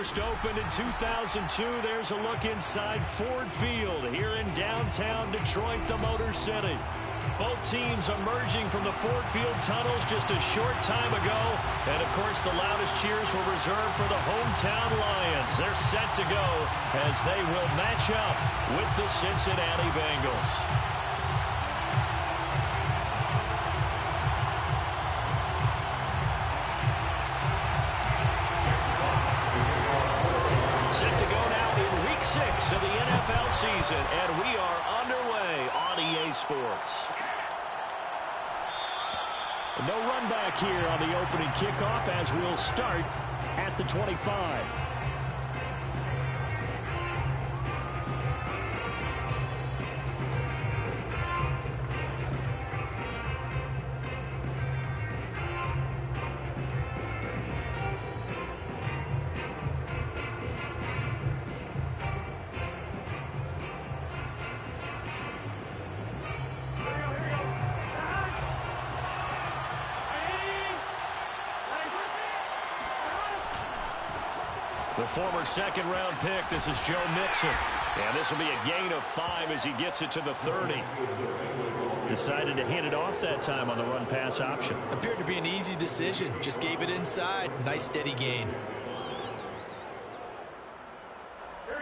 first opened in 2002. There's a look inside Ford Field here in downtown Detroit, the Motor City. Both teams emerging from the Ford Field tunnels just a short time ago. And, of course, the loudest cheers were reserved for the hometown Lions. They're set to go as they will match up with the Cincinnati Bengals. Set to go now in Week 6 of the NFL season, and we are underway on EA Sports. No run back here on the opening kickoff as we'll start at the 25. The former second-round pick, this is Joe Mixon. And this will be a gain of 5 as he gets it to the 30. Decided to hand it off that time on the run-pass option. Appeared to be an easy decision. Just gave it inside. Nice, steady gain.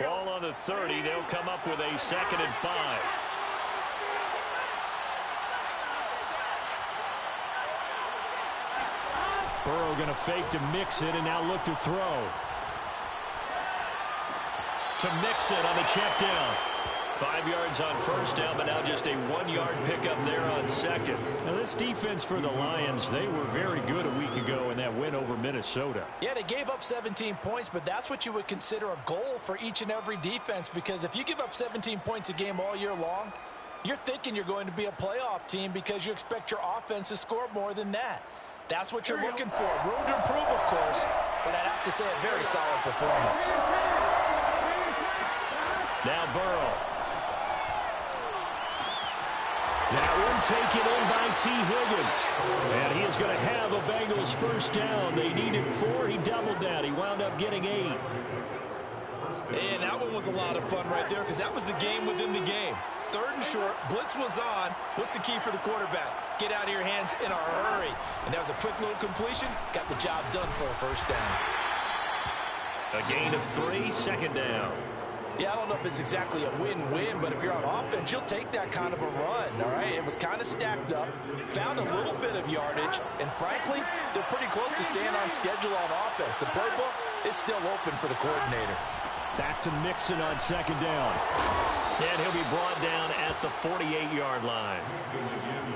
Ball on the 30. They'll come up with a 2nd and 5. Burrow going to fake to Mixon and now look to throw. To Mixon on the check down. 5 yards on first down, but now just a 1-yard pickup there on second. Now this defense for the Lions, they were very good a week ago in that win over Minnesota. Yeah, they gave up 17 points, but that's what you would consider a goal for each and every defense, because if you give up 17 points a game all year long, you're thinking you're going to be a playoff team because you expect your offense to score more than that. That's what you're looking for. Room to improve, of course, but I'd have to say a very solid performance. Now Burrow. That one taken in by T. Higgins. And he is going to have a Bengals first down. They needed 4. He doubled that. He wound up getting 8. And that one was a lot of fun right there because that was the game within the game. 3rd and short. Blitz was on. What's the key for the quarterback? Get out of your hands in a hurry. And that was a quick little completion. Got the job done for a first down. A gain of 3, 2nd down. Yeah, I don't know if it's exactly a win-win, but if you're on offense, you'll take that kind of a run, all right? It was kind of stacked up, found a little bit of yardage, and frankly, they're pretty close to staying on schedule on offense. The playbook is still open for the coordinator. Back to Mixon on 2nd down. And he'll be brought down at the 48-yard line.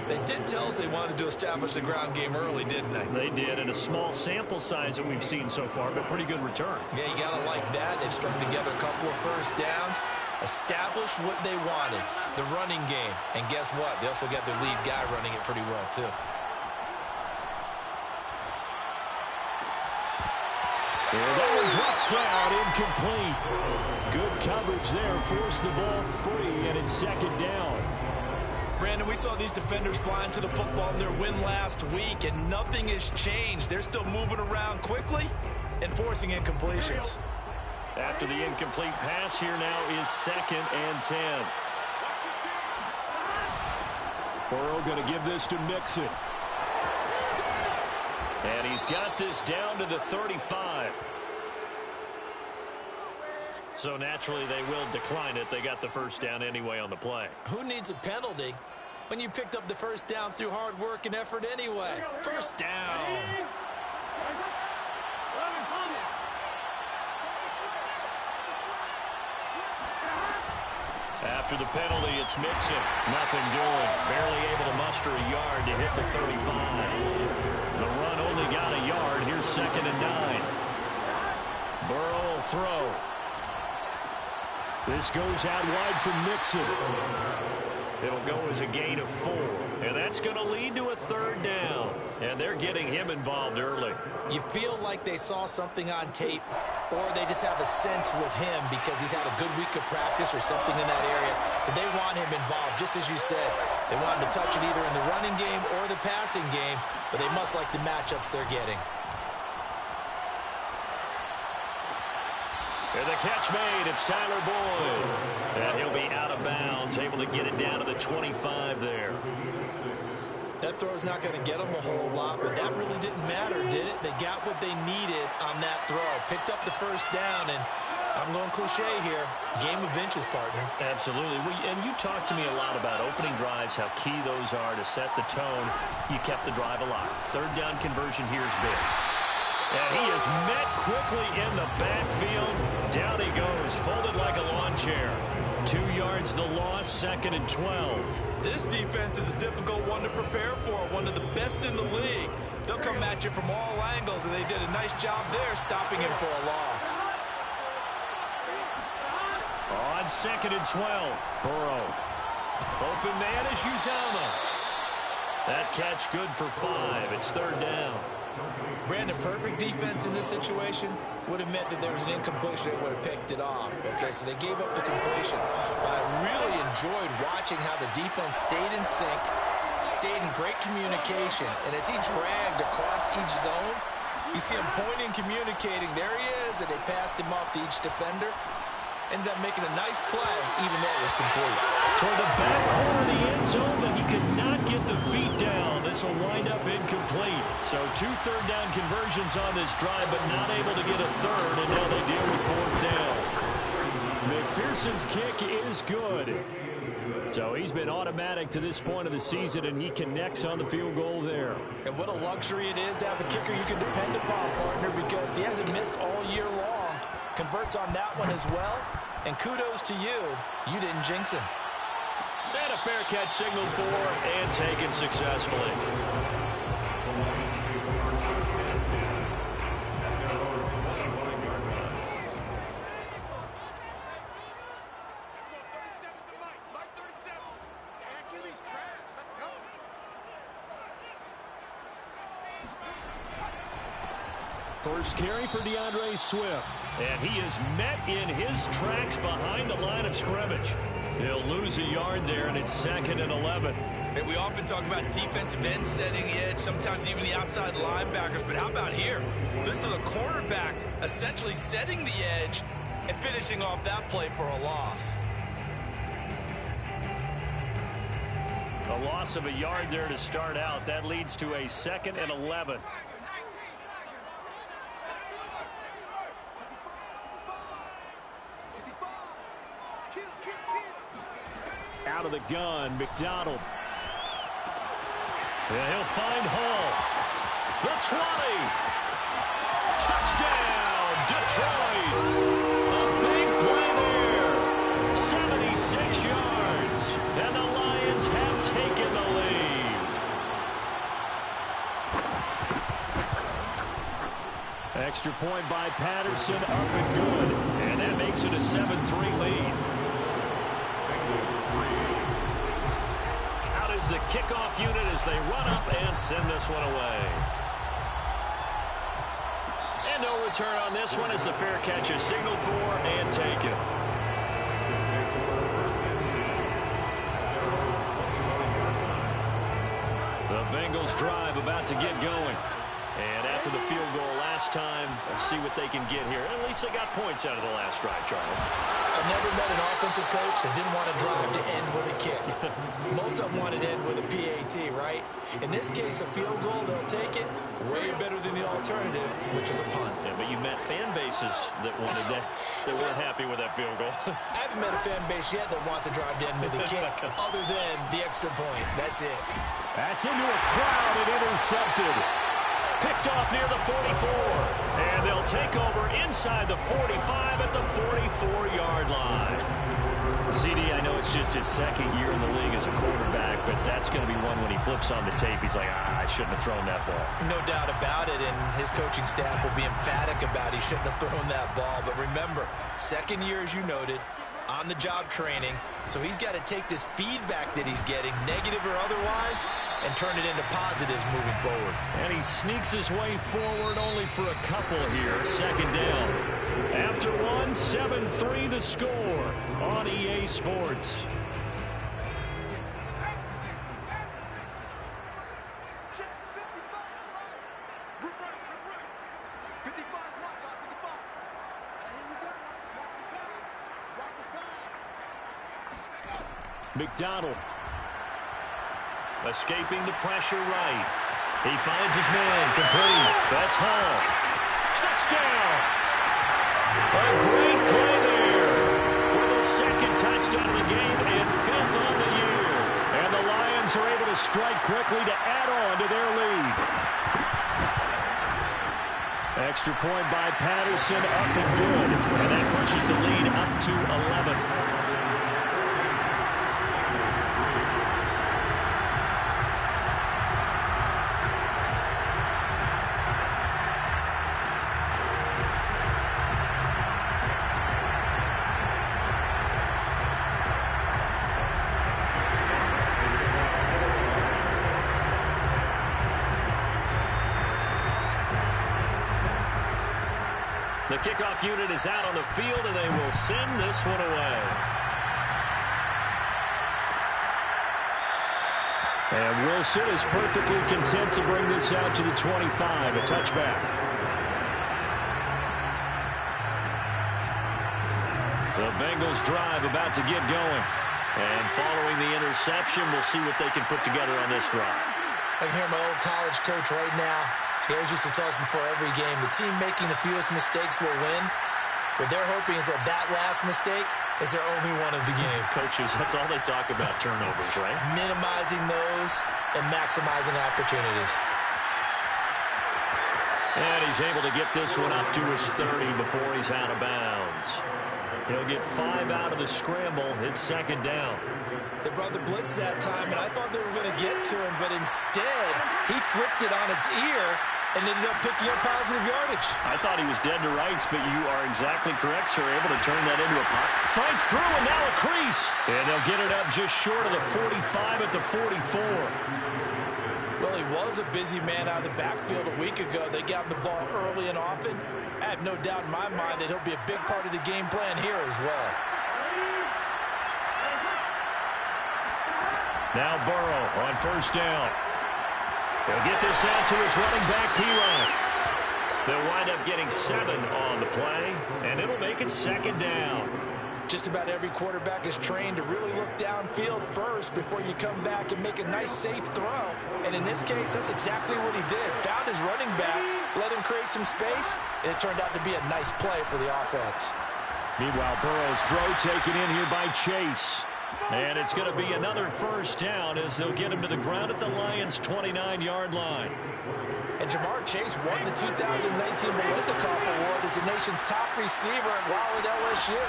They did tell us they wanted to establish the ground game early, didn't they? They did, and a small sample size that we've seen so far, but pretty good return. Yeah, you got to like that. They've strung together a couple of first downs, established what they wanted, the running game. And guess what? They also got their lead guy running it pretty well, too. And that one drops down, incomplete. Good coverage there, forced the ball free, and it's 2nd down. Brandon, we saw these defenders flying to the football in their win last week, and nothing has changed. They're still moving around quickly and forcing incompletions. After the incomplete pass, here now is 2nd and 10. Burrow going to give this to Mixon. And he's got this down to the 35. So naturally they will decline it. They got the first down anyway on the play. Who needs a penalty when you picked up the first down through hard work and effort anyway? First down. After the penalty, it's Mixon. Nothing doing. Barely able to muster a yard to hit the 35. The run only got a yard. Here's 2nd and 9. Burrow will throw. This goes out wide for Mixon. It'll go as a gain of 4. And that's going to lead to a 3rd down. And they're getting him involved early. You feel like they saw something on tape, or they just have a sense with him because he's had a good week of practice or something in that area, that they want him involved. Just as you said, they want him to touch it either in the running game or the passing game, but they must like the matchups they're getting. And the catch made. It's Tyler Boyd. And he'll be out of bounds, able to get it down to the 25 there. That throw's not going to get them a whole lot, but that really didn't matter, did it? They got what they needed on that throw. Picked up the first down, and I'm going cliche here. Game of inches, partner. Absolutely. And you talked to me a lot about opening drives, how key those are to set the tone. You kept the drive alive. Third down conversion here is big. And he is met quickly in the backfield. Down he goes, folded like a lawn chair. 2 yards the loss, 2nd and 12. This defense is a difficult one to prepare for, one of the best in the league. They'll come at you from all angles, and they did a nice job there stopping him for a loss. On 2nd and 12, Burrow. Open man is Uzama. That catch good for 5. It's 3rd down. Brandon, perfect defense in this situation would have meant that there was an incompletion that would have picked it off. Okay, so they gave up the completion. I really enjoyed watching how the defense stayed in sync, stayed in great communication, and as he dragged across each zone, you see him pointing, communicating. There he is, and they passed him off to each defender. Ended up making a nice play, even though it was complete. Toward the back corner of the end zone, but he could not get the feet down. This will wind up incomplete. So 2 third-down conversions on this drive, but not able to get a third, and now they deal with 4th down. McPherson's kick is good. So he's been automatic to this point of the season, and he connects on the field goal there. And what a luxury it is to have a kicker you can depend upon, partner, because he hasn't missed all year long. Converts on that one as well. And kudos to you. You didn't jinx him. And a fair catch signaled for and taken successfully. First carry for DeAndre Swift. And he is met in his tracks behind the line of scrimmage. He'll lose a yard there, and it's 2nd and 11. And we often talk about defensive ends setting the edge, sometimes even the outside linebackers. But how about here? This is a cornerback essentially setting the edge and finishing off that play for a loss. A loss of a yard there to start out. That leads to a 2nd and 11. Out of the gun, McDonald. And he'll find Hall. The 20. Touchdown, Detroit. A big play there. 76 yards. And the Lions have taken the lead. Extra point by Patterson, up and good. And that makes it a 7-3 lead. Out is the kickoff unit as they run up and send this one away. And no return on this one as the fair catch is signaled for and taken. The Bengals drive about to get going. And after the field goal last time, let's see what they can get here. At least they got points out of the last drive, Charles. I've never met an offensive coach that didn't want to drive to end with a kick. Most of them wanted to end with a PAT, right? In this case, a field goal, they'll take it. Way better than the alternative, which is a punt. Yeah, but you met fan bases that wanted that. They weren't happy with that field goal. I haven't met a fan base yet that wants to drive to end with a kick, other than the extra point. That's it. That's into a crowd and intercepted. Picked off near the 44. And they'll take over inside the 45 at the 44-yard line. CD, I know it's just his 2nd year in the league as a quarterback, but that's going to be one when he flips on the tape. He's like, I shouldn't have thrown that ball. No doubt about it, and his coaching staff will be emphatic about he shouldn't have thrown that ball. But remember, 2nd year, as you noted, on-the-job training, so he's got to take this feedback that he's getting, negative or otherwise, and turn it into positives moving forward. And he sneaks his way forward only for a couple here. 2nd down. After one, 7-3 the score on EA Sports. McDonald. Escaping the pressure right. He finds his man. Complete. That's Hall. Touchdown. A great play there. With a second touchdown of the game and 5th on the year. And the Lions are able to strike quickly to add on to their lead. Extra point by Patterson, up and good. And that pushes the lead up to 11. The kickoff unit is out on the field, and they will send this one away. And Wilson is perfectly content to bring this out to the 25, a touchback. The Bengals drive about to get going. And following the interception, we'll see what they can put together on this drive. I can hear my old college coach right now. He always used to tell us before every game, the team making the fewest mistakes will win. What they're hoping is that that last mistake is their only one of the game. Coaches, that's all they talk about, turnovers, right? Minimizing those and maximizing opportunities. And he's able to get this one up to his 30 before he's out of bounds. He'll get 5 out of the scramble. It's second down. They brought the blitz that time, and I thought they were going to get to him, but instead he flipped it on its ear and ended up picking up positive yardage. I thought he was dead to rights, but you are exactly correct, sir. Able to turn that into a pop. Fights through, and now a crease. And they'll get it up just short of the 45 at the 44. Well, he was a busy man out of the backfield a week ago. They got him the ball early and often. I have no doubt in my mind that he'll be a big part of the game plan here as well. Now Burrow on first down. He'll get this out to his running back, P-Ryan. They'll wind up getting 7 on the play, and it'll make it second down. Just about every quarterback is trained to really look downfield first before you come back and make a nice, safe throw. And in this case, that's exactly what he did. Found his running back, let him create some space, and it turned out to be a nice play for the offense. Meanwhile, Burrow's throw taken in here by Chase. And it's going to be another first down as they'll get him to the ground at the Lions' 29-yard line. And Jamar Chase won the 2019 Melendikoff Award as the nation's top receiver while at LSU.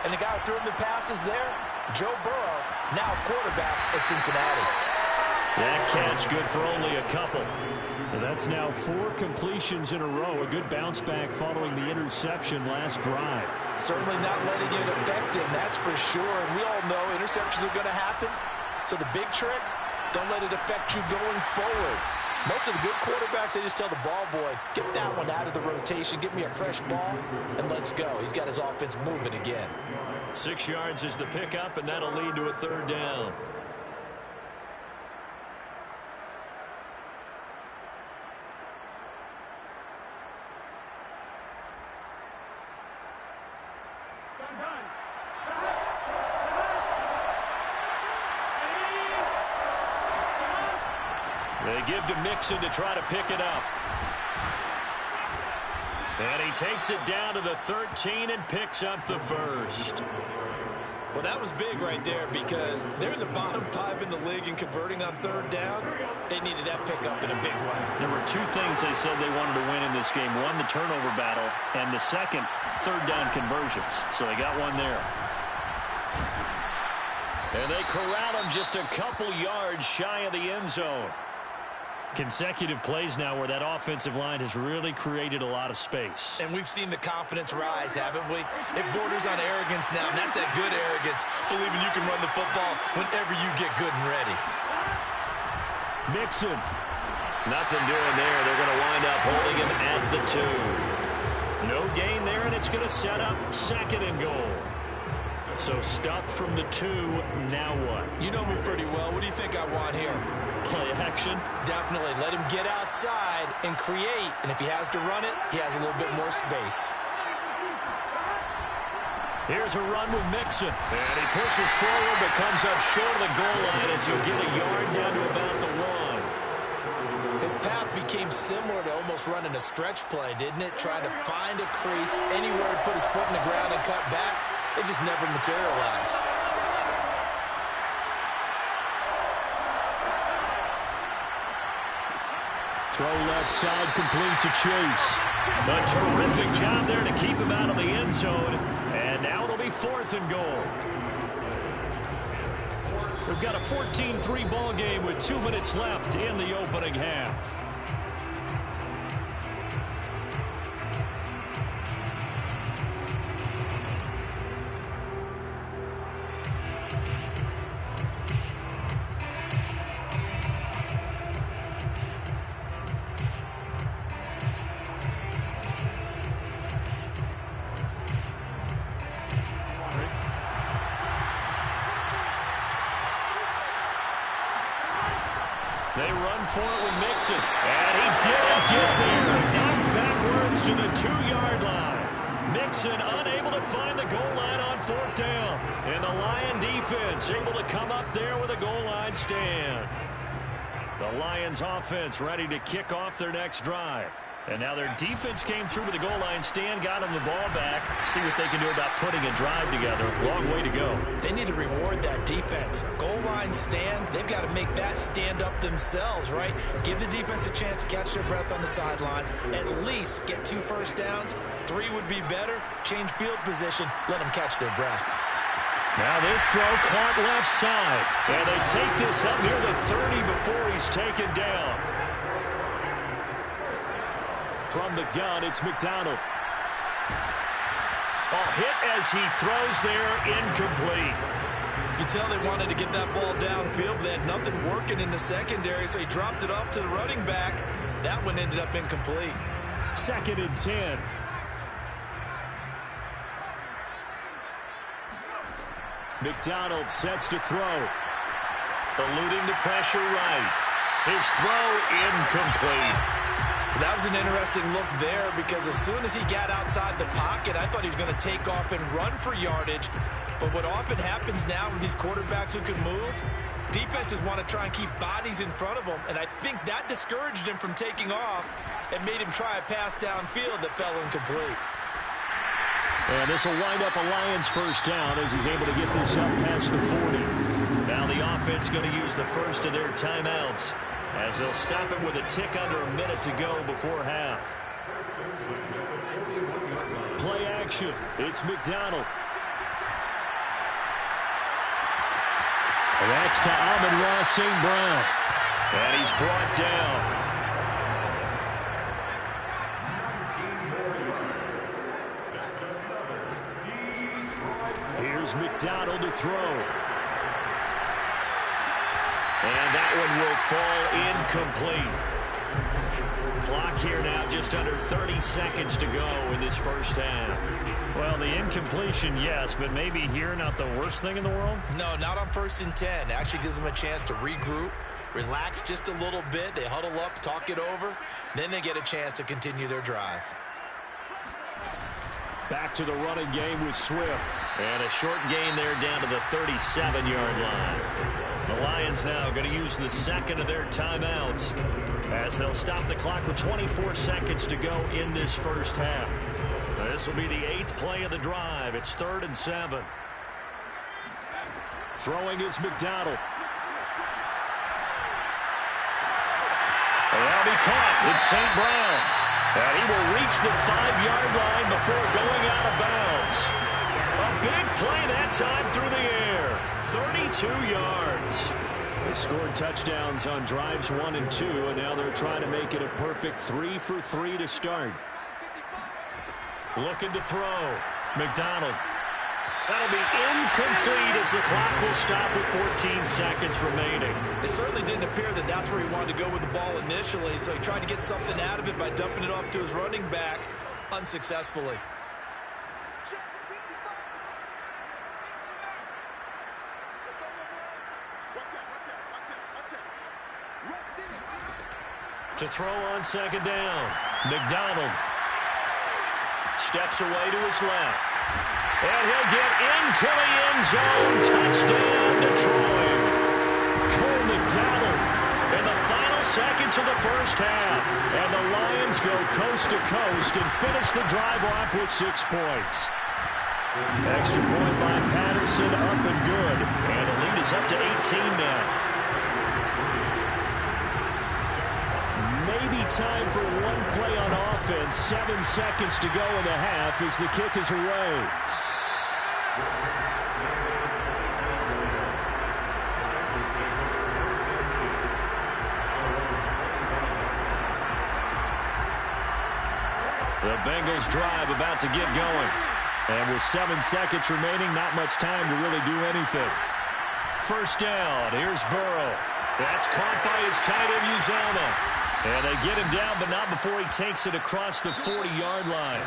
And the guy who threw him the passes there, Joe Burrow, now is quarterback at Cincinnati. That catch good for only a couple. That's now 4 completions in a row. A good bounce back following the interception last drive. Certainly not letting it affect him, that's for sure. And we all know interceptions are going to happen. So the big trick, don't let it affect you going forward. Most of the good quarterbacks, they just tell the ball boy, get that one out of the rotation, get me a fresh ball, and let's go. He's got his offense moving again. 6 yards is the pickup, and that'll lead to a third down. They give to Mixon to try to pick it up. And he takes it down to the 13 and picks up the first. Well, that was big right there because they're in the bottom 5 in the league in converting on third down. They needed that pickup in a big way. There were 2 things they said they wanted to win in this game. One, the turnover battle, and the second, third down conversions. So they got one there. And they corral him just a couple yards shy of the end zone. Consecutive plays now where that offensive line has really created a lot of space. And we've seen the confidence rise, haven't we? It borders on arrogance now, and that's that good arrogance, believing you can run the football whenever you get good and ready. Mixon. Nothing doing there. They're going to wind up holding him at the 2. No gain there, and it's going to set up second and goal. So stuffed from the 2, now what? You know me pretty well. What do you think I want here? Play action? Definitely. Let him get outside and create. And if he has to run it, he has a little bit more space. Here's a run with Mixon. And he pushes forward but comes up short of the goal line as he'll get a yard down to about the 1. His path became similar to almost running a stretch play, didn't it? Trying to find a crease, anywhere to put his foot in the ground and cut back. It just never materialized. Throw left side, complete to Chase. A terrific job there to keep him out of the end zone. And now it'll be 4th and goal. We've got a 14-3 ball game with 2 minutes left in the opening half. They run for it with Mixon. And he didn't get there. Knocked backwards to the 2-yard line. Mixon unable to find the goal line on 4th down. And the Lion defense able to come up there with a goal line stand. The Lions offense ready to kick off their next drive. And now their defense came through with the goal line stand, got them the ball back. See what they can do about putting a drive together. Long way to go. They need to reward that defense. A goal line stand, they've got to make that stand up themselves, right? Give the defense a chance to catch their breath on the sidelines. At least get 2 first downs. 3 would be better. Change field position. Let them catch their breath. Now this throw caught left side. And they take this up near the 30 before he's taken down. From the gun, it's McDonald. A hit as he throws there, incomplete. You can tell they wanted to get that ball downfield, but they had nothing working in the secondary, so he dropped it off to the running back. That one ended up incomplete. 2nd and 10. McDonald sets to throw. Eluding the pressure right. His throw incomplete. That was an interesting look there because as soon as he got outside the pocket, I thought he was going to take off and run for yardage. But what often happens now with these quarterbacks who can move, defenses want to try and keep bodies in front of them, and I think that discouraged him from taking off and made him try a pass downfield that fell incomplete. And this will wind up a Lions first down as he's able to get this up past the 40. Now the offense going to use the first of their timeouts, as they'll stop it with a tick under a minute to go before half. Play action. It's McDonald. And that's to Amon-Ra St. Brown. And he's brought down. Here's McDonald to throw. And that one will fall incomplete. Clock here now just under 30 seconds to go in this first half. Well, the incompletion, yes, but maybe here not the worst thing in the world? No, not on 1st and 10. Actually gives them a chance to regroup, relax just a little bit. They huddle up, talk it over. Then they get a chance to continue their drive. Back to the running game with Swift. And a short gain there down to the 37-yard line. The Lions now going to use the second of their timeouts as they'll stop the clock with 24 seconds to go in this first half. This will be the 8th play of the drive. It's 3rd and 7. Throwing is McDonald. That'll be caught. It's St. Brown. And he will reach the 5-yard line before going out of bounds. A big play that time through the air. 32 yards. They scored touchdowns on drives 1 and 2, and now they're trying to make it a perfect 3 for 3 to start. Looking to throw. McDonald. That'll be incomplete as the clock will stop with 14 seconds remaining. It certainly didn't appear that that's where he wanted to go with the ball initially, so he tried to get something out of it by dumping it off to his running back unsuccessfully. To throw on 2nd down. McDonald steps away to his left. And he'll get into the end zone. Touchdown, Detroit. Cole McDonald in the final seconds of the first half. And the Lions go coast to coast and finish the drive off with 6 points. Extra point by Patterson, up and good. And the lead is up to 18 now. Maybe time for one play on offense. 7 seconds to go in the half as the kick is away. The Bengals drive about to get going. And with 7 seconds remaining, not much time to really do anything. First down, here's Burrow. That's caught by his tight end, Uzomah. And they get him down, but not before he takes it across the 40-yard line.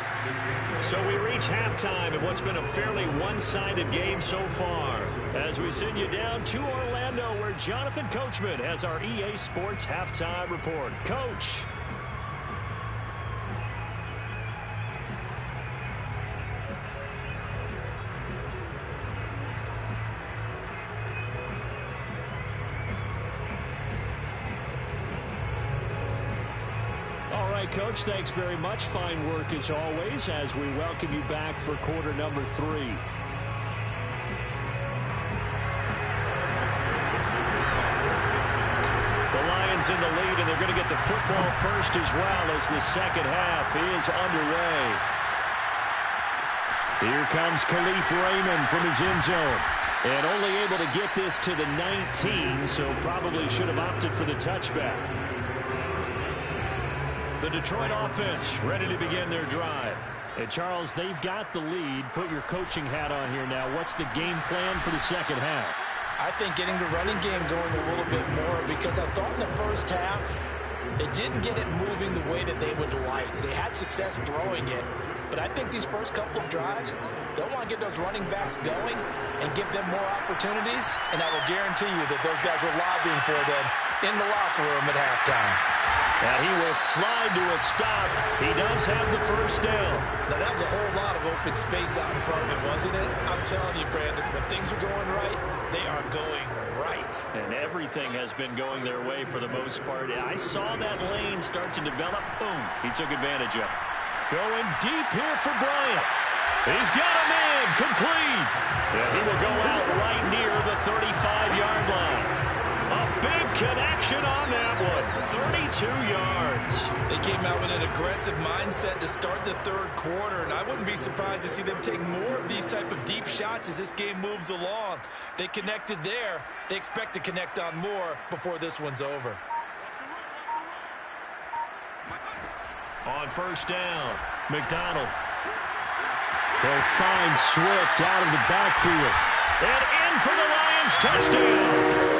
So we reach halftime in what's been a fairly one-sided game so far. As we send you down to Orlando, where Jonathan Coachman has our EA Sports Halftime Report. Coach. Coach, thanks very much. Fine work as always as we welcome you back for quarter number 3. The Lions in the lead, and they're going to get the football first as well as the second half is underway. Here comes Khalif Raymond from his end zone. And only able to get this to the 19, so probably should have opted for the touchback. The Detroit offense ready to begin their drive. And, Charles, they've got the lead. Put your coaching hat on here now. What's the game plan for the second half? I think getting the running game going a little bit more, because I thought in the first half it didn't get it moving the way that they would like. They had success throwing it, but I think these first couple of drives, they'll want to get those running backs going and give them more opportunities, and I will guarantee you that those guys were lobbying for them in the locker room at halftime. And he will slide to a stop. He does have the first down. Now, that was a whole lot of open space out in front of him, wasn't it? I'm telling you, Brandon, when things are going right, they are going right. And everything has been going their way for the most part. I saw that lane start to develop. Boom. He took advantage of it. Going deep here for Bryant. He's got him in. Complete. And he will go out right near the 35-yard line. A big connection on that one. 32 yards. They came out with an aggressive mindset to start the third quarter, and I wouldn't be surprised to see them take more of these type of deep shots as this game moves along. They connected there. They expect to connect on more before this one's over. On first down, McDonald. They'll find Swift out of the backfield. And in for the Lions touchdown.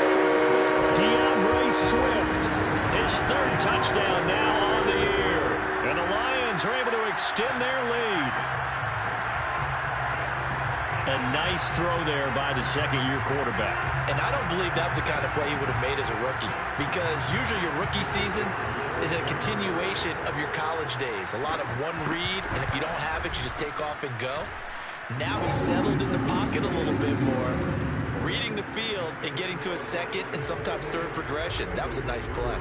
Swift, his third touchdown now on the year. And the Lions are able to extend their lead. A nice throw there by the second-year quarterback. And I don't believe that was the kind of play he would have made as a rookie, because usually your rookie season is a continuation of your college days. A lot of one read, and if you don't have it, you just take off and go. Now he's settled in the pocket a little bit more, reading the field and getting to a second and sometimes third progression. That was a nice play.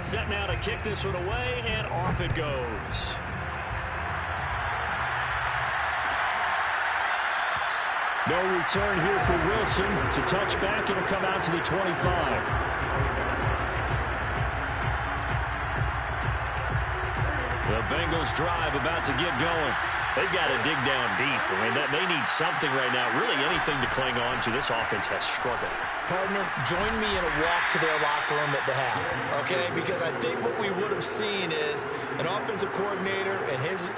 Set now to kick this one away, and off it goes. No return here for Wilson. It's a touchback. It'll come out to the 25. The Bengals drive about to get going. They've got to dig down deep. I mean, they need something right now. Really anything to cling on to. This offense has struggled. Partner, join me in a walk to their locker room at the half, okay? Because I think what we would have seen is an offensive coordinator and his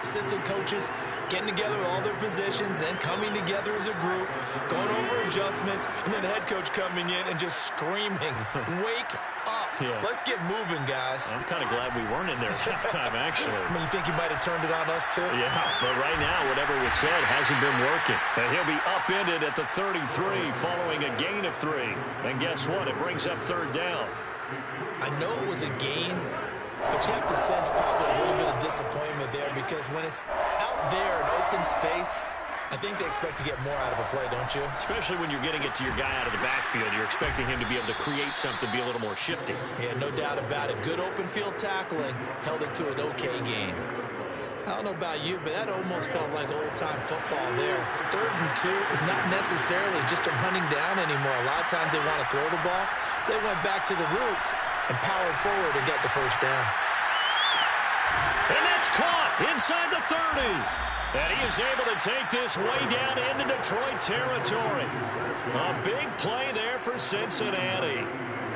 assistant coaches getting together with all their positions, then coming together as a group, going over adjustments, and then the head coach coming in and just screaming, "Wake up!" Yeah. Let's get moving, guys. I'm kind of glad we weren't in there at halftime, actually. I mean, you think he might have turned it on us, too? Yeah, but right now, whatever was said hasn't been working. And he'll be upended at the 33 following a gain of 3. And guess what? It brings up third down. I know it was a gain, but you have to sense probably a little bit of disappointment there because when it's out there in open space, I think they expect to get more out of a play, don't you? Especially when you're getting it to your guy out of the backfield. You're expecting him to be able to create something, be a little more shifty. Yeah, no doubt about it. Good open field tackling held it to an okay game. I don't know about you, but that almost felt like old-time football there. 3rd and 2 is not necessarily just a running down anymore. A lot of times they want to throw the ball. They went back to the roots and powered forward and got the first down. And that's caught inside the 30. And he is able to take this way down into Detroit territory. A big play there for Cincinnati.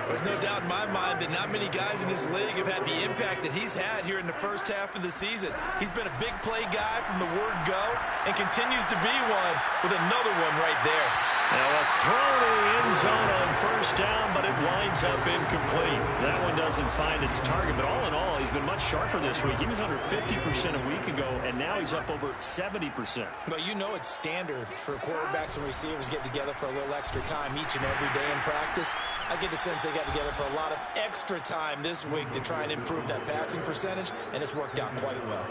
There's no doubt in my mind that not many guys in this league have had the impact that he's had here in the first half of the season. He's been a big play guy from the word go and continues to be one with another one right there. Now a throw to the end zone on first down, but it winds up incomplete. That one doesn't find its target, but all in all, he's been much sharper this week. He was under 50% a week ago, and now he's up over 70%. But you know it's standard for quarterbacks and receivers get together for a little extra time each and every day in practice. I get the sense they got together for a lot of extra time this week to try and improve that passing percentage, and it's worked out quite well.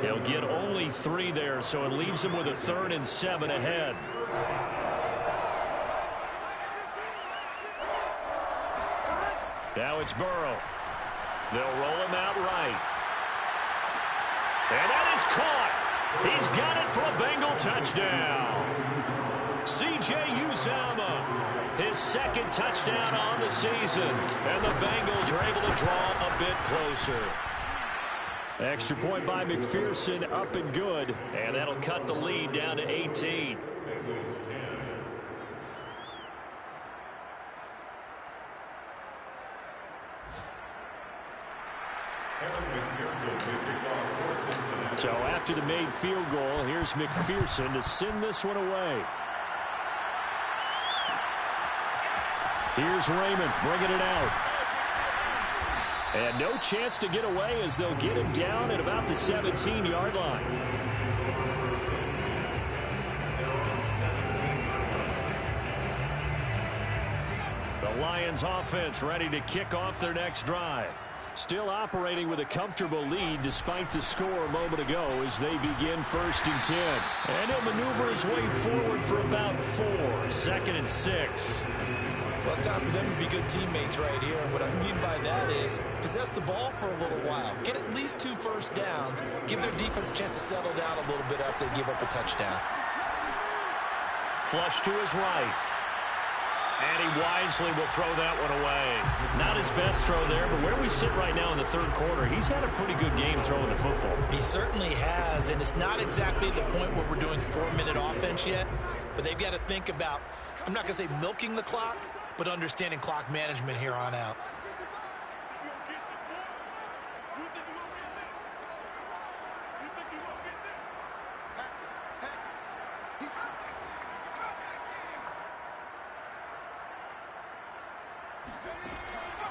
He'll get only 3 there, so it leaves him with a 3rd and 7 ahead. Now it's Burrow. They'll roll him out right. And that is caught. He's got it for a Bengal touchdown. C.J. Uzomah, his 2nd touchdown on the season. And the Bengals are able to draw a bit closer. Extra point by McPherson, up and good. And that'll cut the lead down to 18. So after the made field goal, here's McPherson to send this one away. Here's Raymond bringing it out. And no chance to get away as they'll get him down at about the 17-yard line. The Lions offense ready to kick off their next drive. Still operating with a comfortable lead despite the score a moment ago as they begin 1st and 10. And he'll maneuver his way forward for about 4. 2nd and 6. Well, it's time for them to be good teammates right here. And what I mean by that is possess the ball for a little while. Get at least 2 first downs. Give their defense a chance to settle down a little bit after they give up a touchdown. Flush to his right. And he wisely will throw that one away. Not his best throw there, but where we sit right now in the 3rd quarter, he's had a pretty good game throwing the football. He certainly has, and it's not exactly the point where we're doing 4-minute offense yet, but they've got to think about, I'm not going to say milking the clock, but understanding clock management here on out.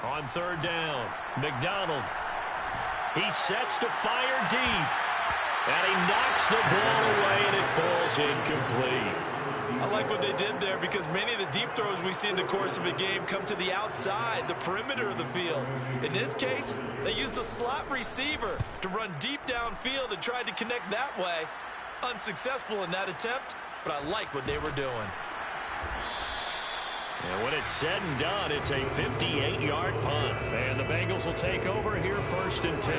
On 3rd down, McDonald. He sets to fire deep. And he knocks the ball away, and it falls incomplete. I like what they did there because many of the deep throws we see in the course of a game come to the outside, the perimeter of the field. In this case, they used a slot receiver to run deep downfield and tried to connect that way. Unsuccessful in that attempt, but I like what they were doing. And when it's said and done, it's a 58-yard punt. And the Bengals will take over here 1st and 10.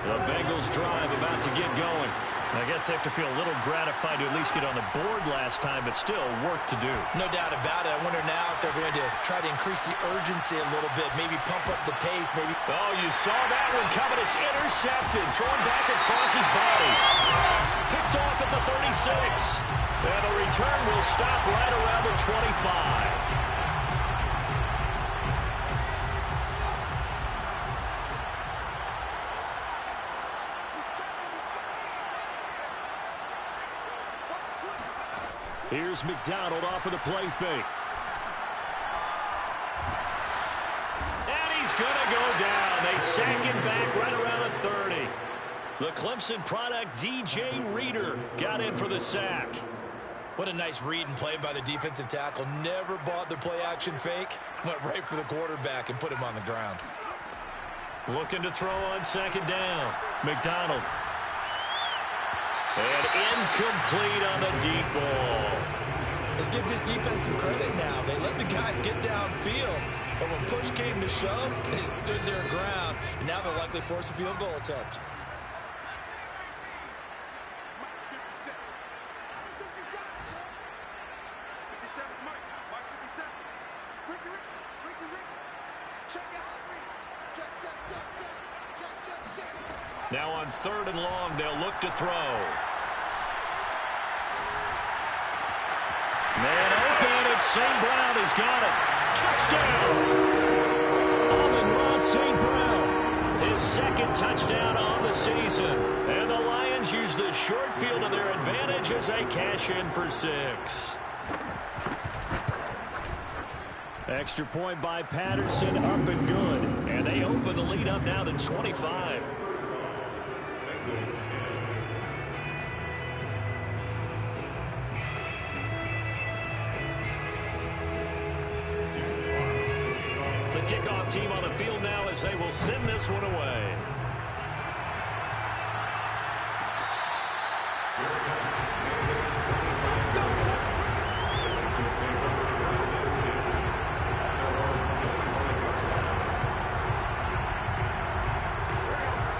The Bengals drive about to get going. I guess they have to feel a little gratified to at least get on the board last time, but still work to do. No doubt about it. I wonder now if they're going to try to increase the urgency a little bit, maybe pump up the pace, maybe. Oh, you saw that one coming. It's intercepted, thrown back across his body. Picked off at the 36. And the return will stop right around the 25. Here's McDonald off of the play fake. And he he's going to go down. They sack him back right around the 30. The Clemson product, DJ Reader, got in for the sack. What a nice read and play by the defensive tackle. Never bought the play-action fake. Went right for the quarterback and put him on the ground. Looking to throw on second down. McDonald. And incomplete on the deep ball. Let's give this defense some credit now. They let the guys get downfield, but when push came to shove, they stood their ground, and now they'll likely force a field goal attempt. Now on 3rd and long, they'll look to throw. Man open, it's St. Brown. He's got it. Touchdown! Amon-Ra St. Brown. His second touchdown on the season. And the Lions use the short field to their advantage as they cash in for 6. Extra point by Patterson, up and good. And they open the lead up now to 25. The kickoff team on the field now as they will send this one away.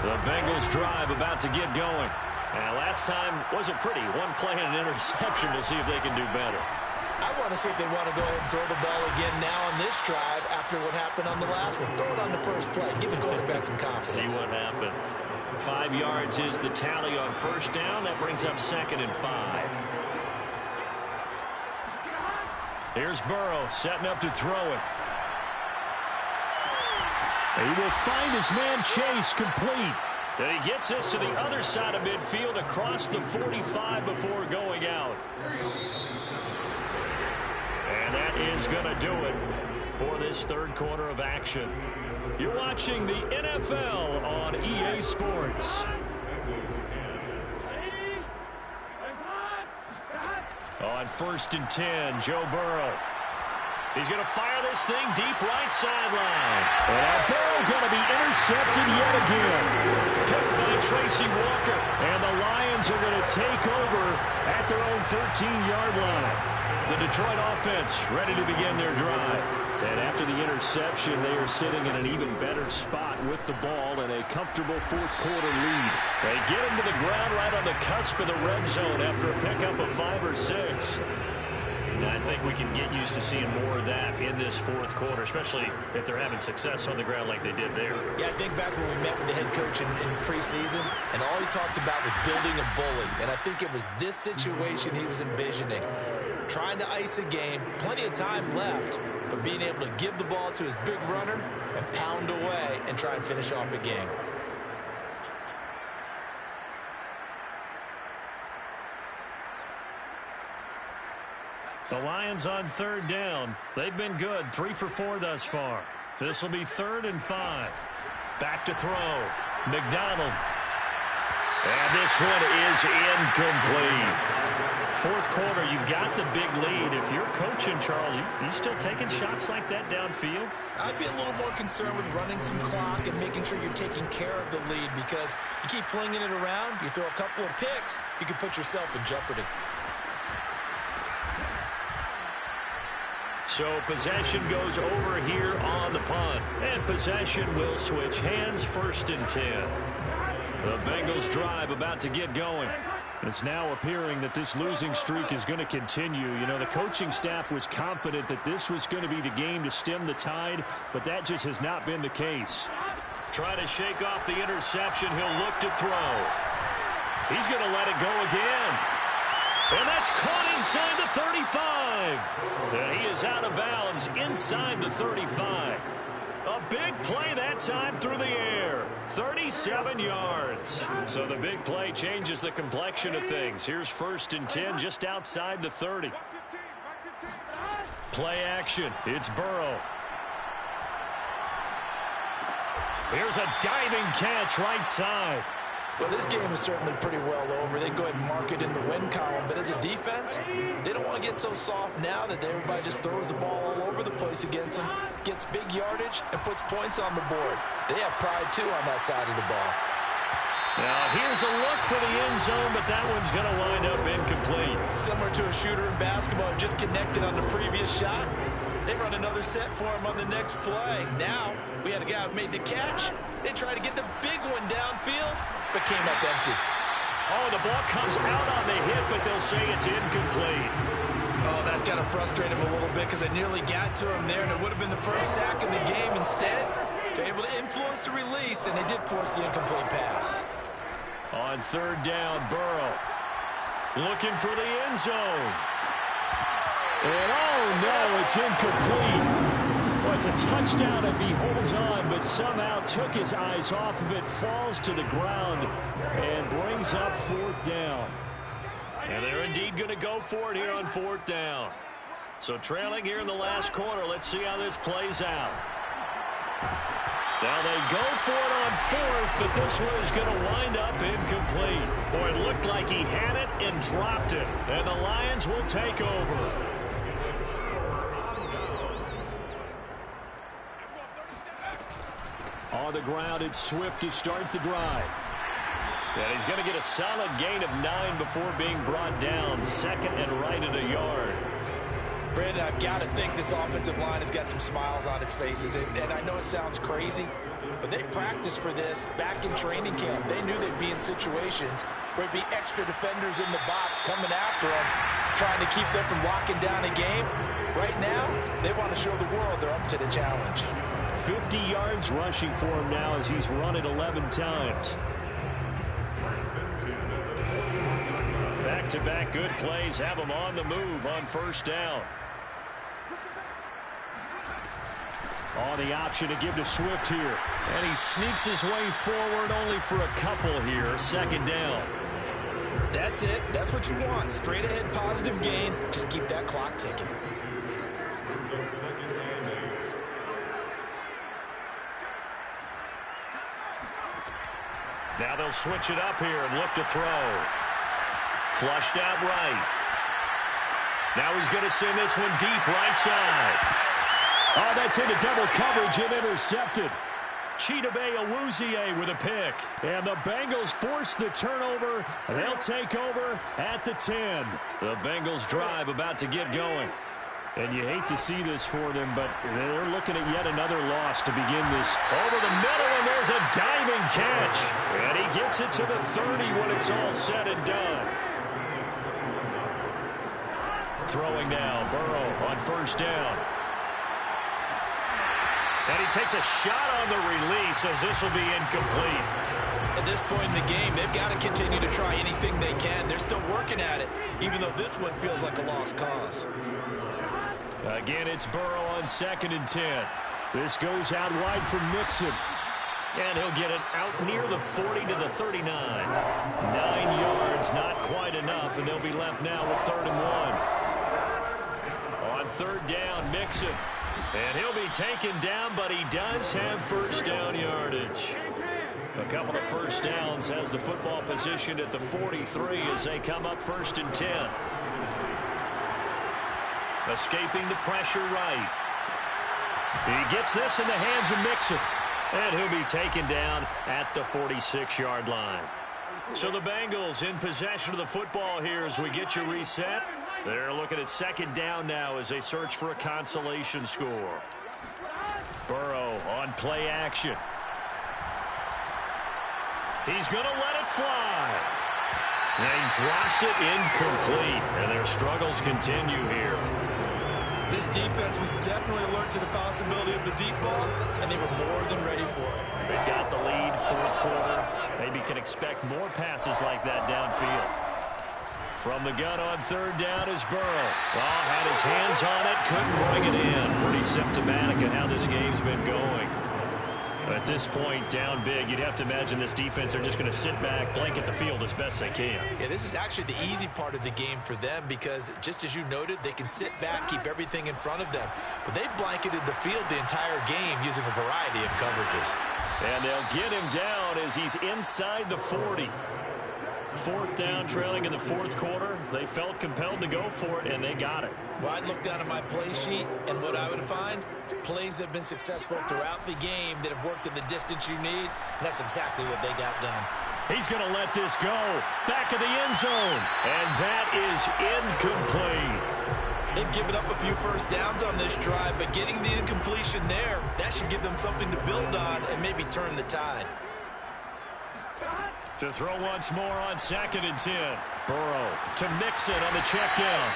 The Bengals drive about to get going. And last time wasn't pretty. One play and an interception. We'll see if they can do better. I want to see if they want to go ahead and throw the ball again now on this drive after what happened on the last one. Throw it on the first play. Give the quarterback some confidence. See what happens. 5 yards is the tally on first down. That brings up 2nd and 5. Here's Burrow setting up to throw it. He will find his man Chase complete. And he gets this to the other side of midfield across the 45 before going out. And that is going to do it for this 3rd quarter of action. You're watching the NFL on EA Sports. On 1st and 10, Joe Burrow. He's going to fire this thing deep right sideline. And now Burrow going to be intercepted yet again. Picked by Tracy Walker. And the Lions are going to take over at their own 13-yard line. The Detroit offense ready to begin their drive. And after the interception, they are sitting in an even better spot with the ball and a comfortable 4th quarter lead. They get him to the ground right on the cusp of the red zone after a pickup of 5 or 6. And I think we can get used to seeing more of that in this 4th quarter, especially if they're having success on the ground like they did there. Yeah, I think back when we met with the head coach in preseason, and all he talked about was building a bully. And I think it was this situation he was envisioning. Trying to ice a game, plenty of time left, but being able to give the ball to his big runner and pound away and try and finish off a game. The Lions on 3rd down. They've been good, 3 for 4 thus far. This will be 3rd and 5. Back to throw. McDonald. And this one is incomplete. 4th quarter, you've got the big lead. If you're coaching, Charles, you still taking shots like that downfield? I'd be a little more concerned with running some clock and making sure you're taking care of the lead, because you keep flinging it around, you throw a couple of picks, you can put yourself in jeopardy. So possession goes over here on the punt. And possession will switch hands, 1st and 10. The Bengals drive about to get going. It's now appearing that this losing streak is going to continue. You know, the coaching staff was confident that this was going to be the game to stem the tide, but that just has not been the case. Trying to shake off the interception. He'll look to throw. He's going to let it go again. And that's caught inside the 35. And he is out of bounds inside the 35. A big play that time through the air. 37 yards. So the big play changes the complexion of things. Here's 1st and 10 just outside the 30. Play action. It's Burrow. Here's a diving catch right side. Well, this game is certainly pretty well over. They go ahead and mark it in the win column. But as a defense, they don't want to get so soft now that everybody just throws the ball all over the place against them, gets big yardage, and puts points on the board. They have pride, too, on that side of the ball. Now, here's a look for the end zone, but that one's going to wind up incomplete. Similar to a shooter in basketball, just connected on the previous shot. They run another set for him on the next play. Now, we had a guy who made the catch. They tried to get the big one downfield, but came up empty. Oh, the ball comes out on the hit, but they'll say it's incomplete. Oh, that's got to frustrate him a little bit because they nearly got to him there, and it would have been the first sack of the game. Instead, they're able to influence the release, and they did force the incomplete pass. On third down, Burrow looking for the end zone. And oh no, it's incomplete. Well, it's a touchdown if he holds on, but somehow took his eyes off of it, falls to the ground, and brings up fourth down. And they're indeed going to go for it here on fourth down. So trailing here in the last quarter, let's see how this plays out. Now they go for it on fourth, but this one is going to wind up incomplete. Boy, it looked like he had it and dropped it. And the Lions will take over. On the ground, it's Swift to start the drive. And he's going to get a solid gain of 9 before being brought down. Second and right at a yard. Brandon, I've got to think this offensive line has got some smiles on its faces. And I know it sounds crazy, but they practiced for this back in training camp. They knew they'd be in situations where there'd be extra defenders in the box coming after them, trying to keep them from locking down a game. Right now, they want to show the world they're up to the challenge. 50 yards rushing for him now as he's run it 11 times. Back-to-back good plays have him on the move on first down. On the option to give to Swift here. And he sneaks his way forward only for a couple here. Second down. That's it. That's what you want. Straight ahead positive gain. Just keep that clock ticking. Now they'll switch it up here and look to throw. Flushed out right. Now he's going to send this one deep right side. Oh, that's into double coverage and intercepted. Chidobe Awuzie with a pick. And the Bengals force the turnover. They'll take over at the 10. The Bengals drive about to get going. And you hate to see this for them, but they're looking at yet another loss to begin this. Over the middle, and there's a diving catch. And he gets it to the 30 when it's all said and done. Throwing now, Burrow on first down. And he takes a shot on the release as this will be incomplete. At this point in the game, they've got to continue to try anything they can. They're still working at it, even though this one feels like a lost cause. Again, it's Burrow on 2nd and 10. This goes out wide for Mixon. And he'll get it out near the 40 to the 39. 9 yards, not quite enough, and they'll be left now with 3rd and 1. On third down, Mixon. And he'll be taken down, but he does have first down yardage. A couple of first downs has the football position at the 43 as they come up 1st and 10. Escaping the pressure right. He gets this in the hands of Mixon. And he'll be taken down at the 46-yard line. So the Bengals in possession of the football here as we get you reset. They're looking at 2nd down now as they search for a consolation score. Burrow on play action. He's going to let it fly. And he drops it incomplete. And their struggles continue here. This defense was definitely alert to the possibility of the deep ball, and they were more than ready for it. They've got the lead, 4th quarter. Maybe can expect more passes like that downfield. From the gun on 3rd down is Burrow. Oh, had his hands on it, couldn't bring it in. Pretty symptomatic of how this game's been going. At this point, down big, you'd have to imagine this defense, they're just going to sit back, blanket the field as best they can. Yeah, this is actually the easy part of the game for them because, just as you noted, they can sit back, keep everything in front of them. But they've blanketed the field the entire game using a variety of coverages. And they'll get him down as he's inside the 40. Fourth down, trailing in the fourth quarter. They felt compelled to go for it, and they got it. Well, I'd look down at my play sheet, and what I would find, plays have been successful throughout the game that have worked in the distance you need, and that's exactly what they got done. He's going to let this go. Back of the end zone. And that is incomplete. They've given up a few first downs on this drive, but getting the incompletion there, that should give them something to build on and maybe turn the tide. To throw once more on 2nd and 10. Burrow to Mixon on the check down.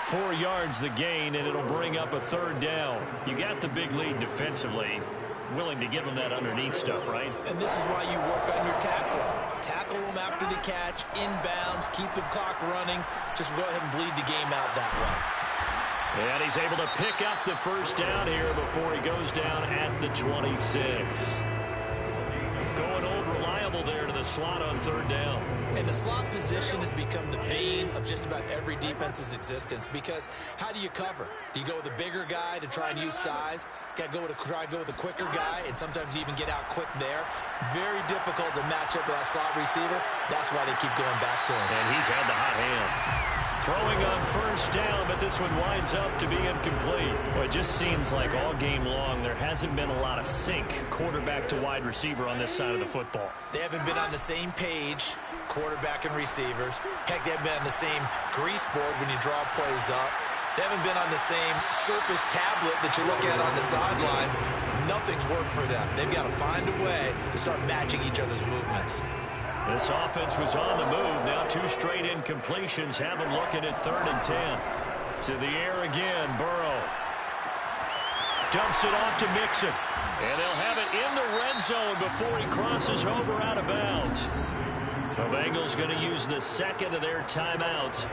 4 yards the gain, and it'll bring up a 3rd down. You got the big lead defensively. Willing to give them that underneath stuff, right? And this is why you work on your tackling. Tackle them after the catch, inbounds, keep the clock running. Just go ahead and bleed the game out that way. And he's able to pick up the first down here before he goes down at the 26. Going old reliable there to the slot on 3rd down. And the slot position has become the bane of just about every defense's existence, because how do you cover? Do you go with a bigger guy to try and use size? Got to try and go with a quicker guy, and sometimes you even get out quick there. Very difficult to match up with that slot receiver. That's why they keep going back to him. And he's had the hot hand. Throwing on 1st down, but this one winds up to be incomplete. Well, it just seems like all game long there hasn't been a lot of sync quarterback to wide receiver on this side of the football. They haven't been on the same page, quarterback and receivers. Heck, they haven't been on the same grease board when you draw plays up. They haven't been on the same surface tablet that you look at on the sidelines. Nothing's worked for them. They've got to find a way to start matching each other's movements. This offense was on the move. Now 2 straight incompletions have them looking at 3rd and 10. To the air again, Burrow. Dumps it off to Mixon. And they'll have it in the red zone before he crosses over out of bounds. The Bengals going to use the 2nd of their timeouts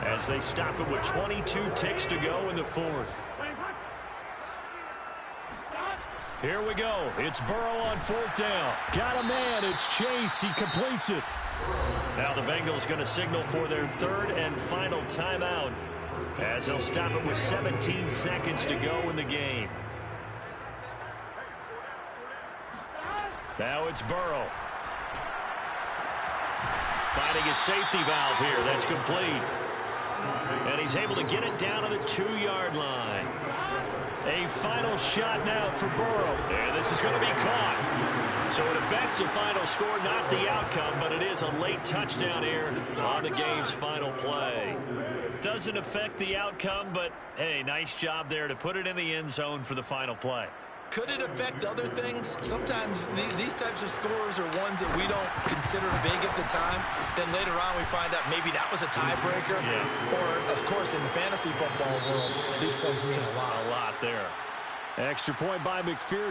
as they stop it with 22 ticks to go in the 4th. Here we go. It's Burrow on 4th down. Got a man. It's Chase. He completes it. Now the Bengals going to signal for their 3rd and final timeout as they'll stop it with 17 seconds to go in the game. Now it's Burrow. Finding his safety valve here. That's complete. And he's able to get it down to the 2-yard line. A final shot now for Burrow. And this is going to be caught. So it affects the final score, not the outcome, but it is a late touchdown here on the game's final play. Doesn't affect the outcome, but, hey, nice job there to put it in the end zone for the final play. Could it affect other things? Sometimes these types of scores are ones that we don't consider big at the time. Then later on we find out maybe that was a tiebreaker. Yeah. Or, of course, in the fantasy football world, these points mean a lot. A lot there. Extra point by McPherson.